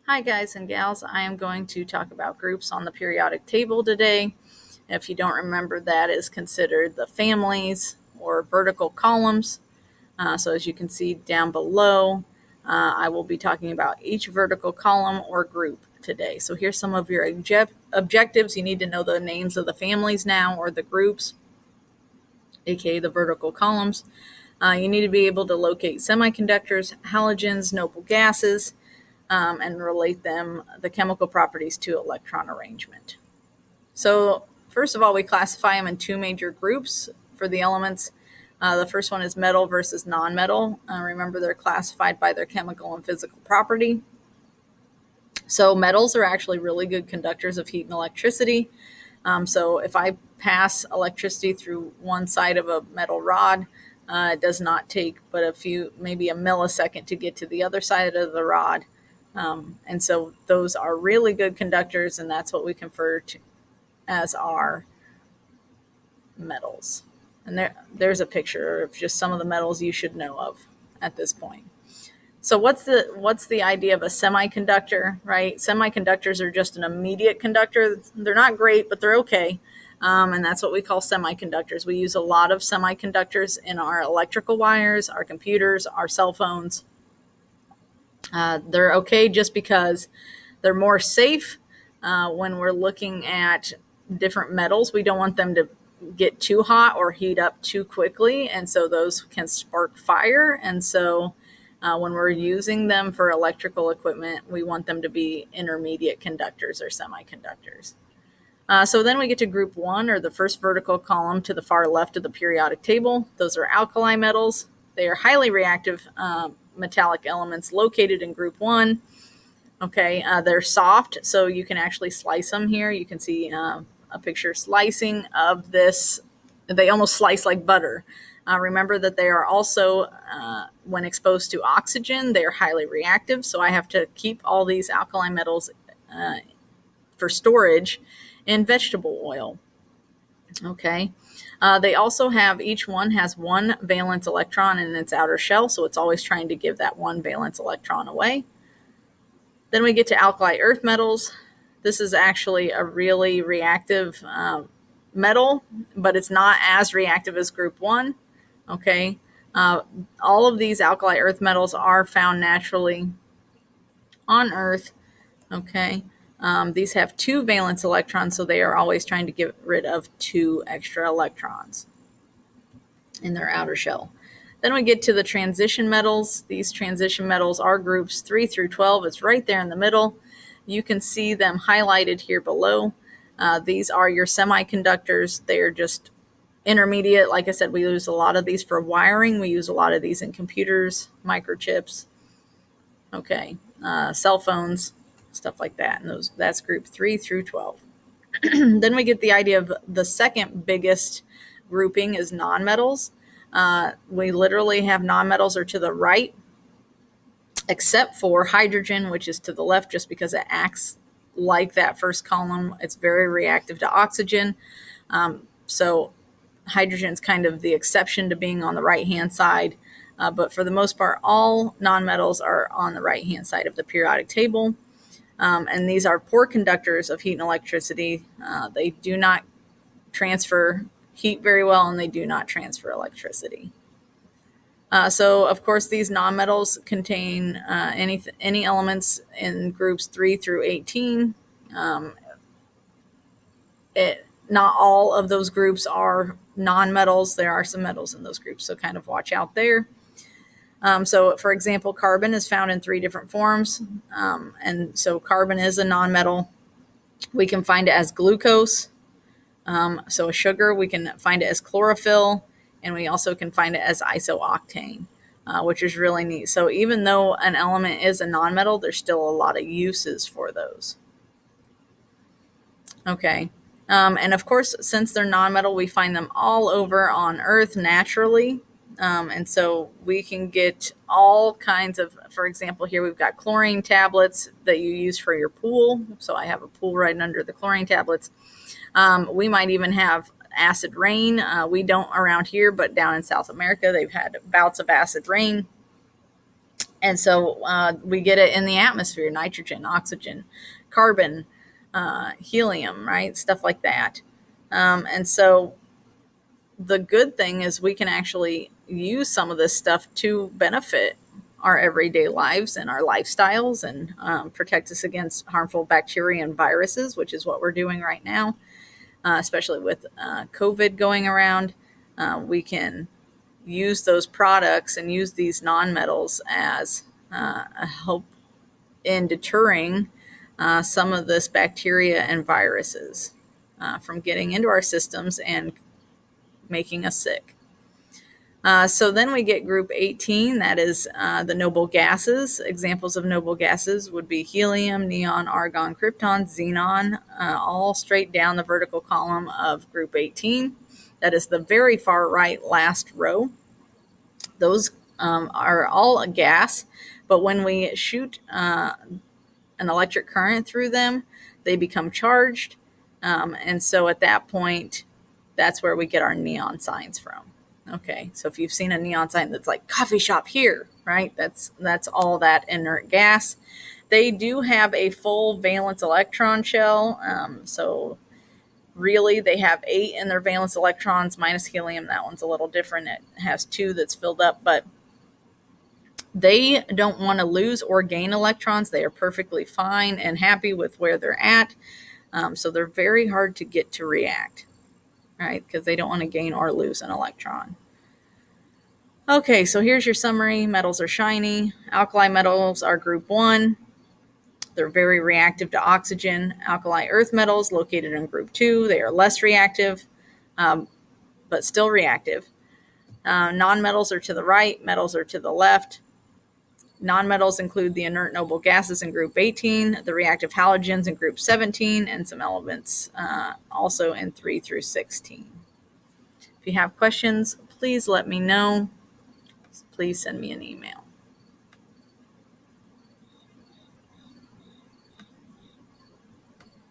Hi guys and gals, I am going to talk about groups on the periodic table today. If you don't remember, that is considered the families or vertical columns. So as you can see down below, I will be talking about each vertical column or group today. So here's some of your objectives. You need to know the names of the families now, or the groups, aka the vertical columns. You need to be able to locate semiconductors, halogens, noble gases, and relate them, the chemical properties, to electron arrangement. So first of all, we classify them in two major groups for the elements. The first one is metal versus nonmetal. Remember, they're classified by their chemical and physical property. So metals are actually really good conductors of heat and electricity. So if I pass electricity through one side of a metal rod, it does not take but maybe a millisecond to get to the other side of the rod. And so those are really good conductors, and that's what we refer to as our metals. And there's a picture of just some of the metals you should know of at this point. So what's the idea of a semiconductor, right? Semiconductors are just an immediate conductor. They're not great, but they're okay. And that's what we call semiconductors. We use a lot of semiconductors in our electrical wires, our computers, our cell phones. They're okay just because they're more safe when we're looking at different metals. We don't want them to get too hot or heat up too quickly, and so those can spark fire. And so when we're using them for electrical equipment, we want them to be intermediate conductors or semiconductors. So then we get to group one, or the first vertical column to the far left of the periodic table. Those are alkali metals. They are highly reactive metallic elements located in group one. Okay, they're soft, so you can actually slice them here. You can see a picture slicing of this. They almost slice like butter. Remember that they are also, when exposed to oxygen, they are highly reactive. So I have to keep all these alkali metals for storage in vegetable oil. Okay. They also have, each one has one valence electron in its outer shell, so it's always trying to give that one valence electron away. Then we get to alkali earth metals. This is actually a really reactive metal, but it's not as reactive as group one. Okay. All of these alkali earth metals are found naturally on Earth. Okay. These have two valence electrons, so they are always trying to get rid of two extra electrons in their outer shell. Then we get to the transition metals. These transition metals are groups 3 through 12. It's right there in the middle. You can see them highlighted here below. These are your semiconductors. They are just intermediate. Like I said, we use a lot of these for wiring. We use a lot of these in computers, microchips, okay, cell phones, stuff like that. And that's group 3 through 12. Then we get the idea of the second biggest grouping is nonmetals. We literally have nonmetals are to the right, except for hydrogen, which is to the left, just because it acts like that first column. It's very reactive to oxygen. So hydrogen is kind of the exception to being on the right-hand side. But for the most part, all nonmetals are on the right-hand side of the periodic table. And these are poor conductors of heat and electricity. They do not transfer heat very well, and they do not transfer electricity. So, of course, these nonmetals contain any elements in groups 3 through 18. Not all of those groups are nonmetals. There are some metals in those groups, so kind of watch out there. So, for example, carbon is found in 3 different forms. And so carbon is a nonmetal. We can find it as glucose, so a sugar. We can find it as chlorophyll, and we also can find it as isooctane, which is really neat. So even though an element is a nonmetal, there's still a lot of uses for those. Okay. And of course, since they're nonmetal, we find them all over on Earth naturally. And so we can get all kinds of, for example, here we've got chlorine tablets that you use for your pool. So I have a pool right under the chlorine tablets. We might even have acid rain. We don't around here, but down in South America, they've had bouts of acid rain. And so we get it in the atmosphere: nitrogen, oxygen, carbon, helium, right? Stuff like that. And so the good thing is we can actually use some of this stuff to benefit our everyday lives and our lifestyles, and protect us against harmful bacteria and viruses, which is what we're doing right now, especially with COVID going around. We can use those products and use these nonmetals as a help in deterring some of this bacteria and viruses from getting into our systems and making us sick. So then we get group 18, that is the noble gases. Examples of noble gases would be helium, neon, argon, krypton, xenon, all straight down the vertical column of group 18. That is the very far right last row. Those are all a gas, but when we shoot an electric current through them, they become charged. And so at that point, that's where we get our neon signs from. Okay, so if you've seen a neon sign that's like coffee shop here, right? That's all that inert gas. They do have a full valence electron shell. So really they have 8 in their valence electrons minus helium. That one's a little different. It has 2 that's filled up, but they don't want to lose or gain electrons. They are perfectly fine and happy with where they're at. So they're very hard to get to react, right? Because they don't want to gain or lose an electron. Okay, so here's your summary. Metals are shiny. Alkali metals are group 1. They're very reactive to oxygen. Alkali earth metals located in group 2. They are less reactive, but still reactive. Nonmetals are to the right. Metals are to the left. Nonmetals include the inert noble gases in group 18, the reactive halogens in group 17, and some elements also in 3 through 16. If you have questions, please let me know. Please send me an email.